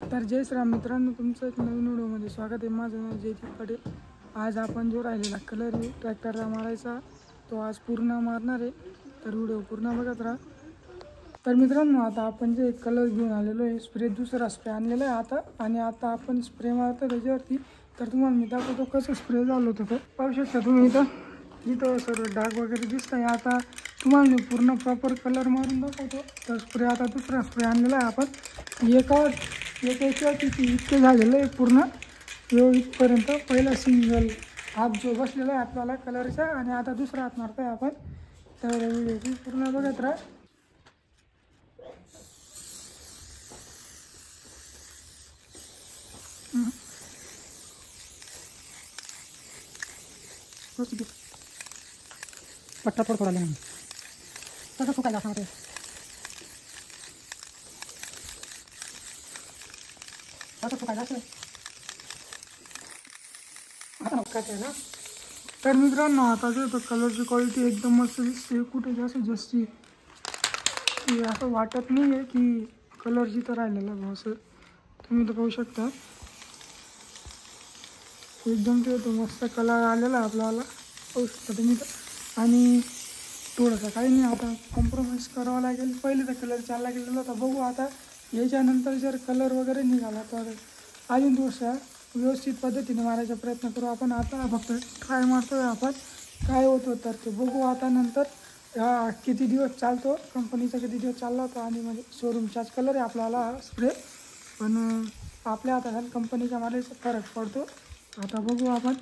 तर जय श्रीराम मित्रांनो, तुमचं एक नवीन व्हिडिओमध्ये स्वागत आहे. माझं नाव जयदीप पटेल. आज आपण जो राहिलेला कलर ट्रॅक्टरला मारायचा तो आज पूर्ण मारणार आहे. तर व्हिडिओ पूर्ण बघत राहा. तर मित्रांनो, आता आपण जे कलर घेऊन आलेलो आहे, दुसरा स्प्रे आणलेला आहे आता. आणि आता आपण स्प्रे मारतो त्याच्यावरती. तर तुम्हाला मी दाखवतो कसं स्प्रे झालं होतं. तर पाहू शकता तुम्ही इथं सर्व डाग वगैरे दिसत आहे. आता तुम्हाला मी पूर्ण प्रॉपर कलर मारून दाखवतो. तर स्प्रे आता दुसरा स्प्रे आणलेला आहे आपण. एका इतके झालेलं आहे पूर्ण इथपर्यंत. पहिला सिंगल हात जो बसलेला आहे आपल्याला कलरचा, आणि आता दुसरा हात मारतो आहे आपण. तर व्हिडिओ पूर्ण बघत राहा. पट्टा थोडा लेना तसं फुकायला असं होते. तसं फुकायला असं आता नक्काच आहे ना. तर मित्रांनो, आता जे कलरची क्वालिटी एकदम मस्त दिसते. कुठे जास्त असं वाटत नाही आहे की कलर जिथं राहिलेला आहे असं. तुम्ही तर पाहू शकता एकदम तो मस्त कलर आलेला आपल्याला, पाहू शकता तुम्ही. आणि थोडंसं काही नाही, आता कॉम्प्रोमाइज करावं लागेल. पहिले तर कलर चालला गेलेला होता. बघू आता याच्यानंतर जर कलर वगैरे निघाला तर अजून थोडसा व्यवस्थित पद्धतीने मारायचा प्रयत्न करू आपण. आता फक्त ट्राय मारतोय आपण, काय होतं तर ते बघू आता नंतर. किती दिवस चालतो, कंपनीचा किती दिवस चालला होता, आणि म्हणजे शोरूमचाच कलर आहे आपल्याला स्प्रे. पण आपल्या हातात कंपनीच्या मारायचा फरक पडतो. आता बघू आपण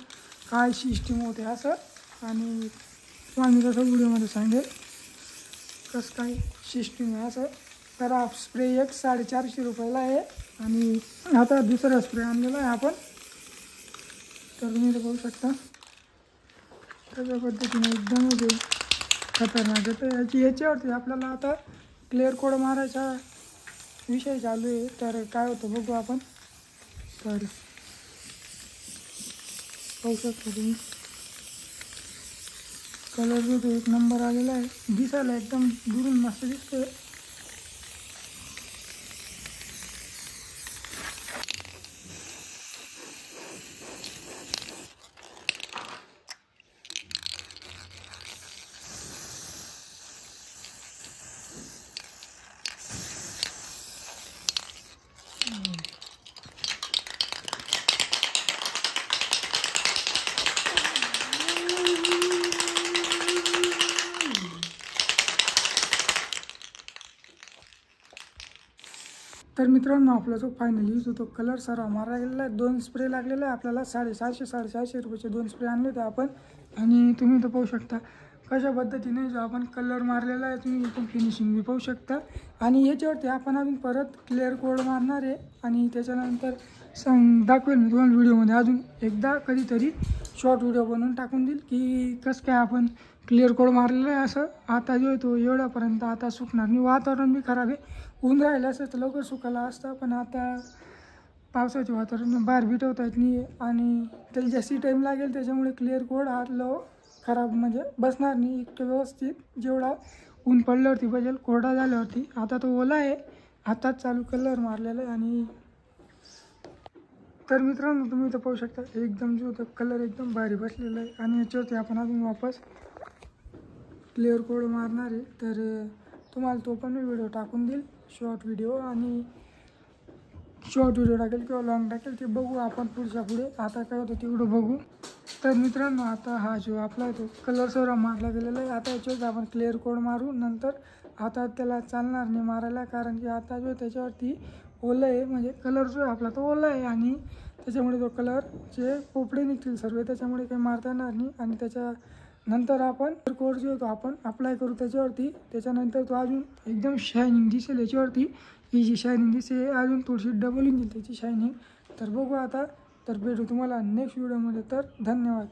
काय सिस्टीम होते असं. आणि मी तसं व्हिडिओमध्ये सांगेल कसं काय सिस्टीम आहे असं. तर हा स्प्रे 450 रुपयाला आहे. आणि आता दुसरा स्प्रे आणलेला आहे आपण. तर तुम्ही ते पाहू शकता त्याच्या पद्धतीने एकदम खतरनाक येतं. याच्यावरती आपल्याला आता क्लिअर कोड मारायचा विषय चालू आहे. तर काय होतं बघू आपण. तर पाहू शकता तुम्ही कलर जो तो एक नंबर आलेला आहे. दिसायला एकदम दुरून मस्त दिसतोय. तर मित्रांनो, आपला जो फायनली जो तो कलर सर्व मारा गेलेला आहे. 2 स्प्रे लागलेला आहे आपल्याला. 750-750 रुपयाचे 2 स्प्रे आणले होते आपण. आणि तुम्ही तर पाहू शकता कशा पद्धतीने जो आपण कलर मारलेला आहे. तुम्ही इथून फिनिशिंग बी पाहू शकता. आणि याच्यावरती आपण अजून परत क्लिअर कोड मारणार आहे. आणि त्याच्यानंतर दाखवेल मी तुम्हाला व्हिडिओमध्ये अजून एकदा कधीतरी शॉर्ट व्हिडिओ बनवून टाकून देईल की कसं काय आपण क्लिअर कोड मारलेलं आहे असं. आता जो आहे तो एवढ्यापर्यंत आता सुकणार नाही. वातावरण बी खराब आहे. ऊन राहिलं असं तर लवकर सुकायला असतं. पण आता पावसाचे वातावरण बाहेर भेटवता येत नाही आणि त्याला जास्ती टाईम लागेल. त्याच्यामुळे क्लिअर कोड खराब म्हणजे बसणार नाही इतकं व्यवस्थित जेवढा ऊन पडल्यावरती बसेल. कोरडा झाल्यावरती आता तो ओला आहे. आताच चालू कलर मारलेला आहे. आणि तर मित्रांनो, तुम्ही तर पाहू शकता एकदम जो तो कलर एकदम भारी बसलेला आहे. आणि याच्यावरती आपण अजून वापस क्लिअर कोड मारणार आहे. तर तुम्हाला तो पण व्हिडिओ टाकून देईल, शॉर्ट व्हिडिओ. आणि शॉर्ट व्हिडिओ टाकेल किंवा लॉंग टाकेल ते बघू आपण पुढच्या पुढे. आता काय होतं तेवढं बघू. तर मित्रांनो, आता हा जो आपला तो कलर सर्व मारला गेलेला आहे. आता याच्यावरती आपण क्लिअर कोड मारू. नंतर आता त्याला चालणार नाही मारायला, कारण की आता जो त्याच्यावरती ओलं आहे, म्हणजे कलर जो आहे आपला तो ओला आहे. आणि त्याच्यामुळे तो कलरचे पोपडे निघतील सर्व, त्याच्यामुळे काही मारता येणार नाही. आणि त्याच्यानंतर आपण कोड जो आहे तो आपण अप्लाय करू त्याच्यावरती. त्याच्यानंतर तो अजून एकदम शायनिंग दिसेल याच्यावरती. ही जी शायनिंग दिसते अजून थोडीशी डबल होईल त्याची शायनिंग. तर बघू आता. तर भेटू तुम्हाला नेक्स्ट व्हिडिओमध्ये. तर धन्यवाद.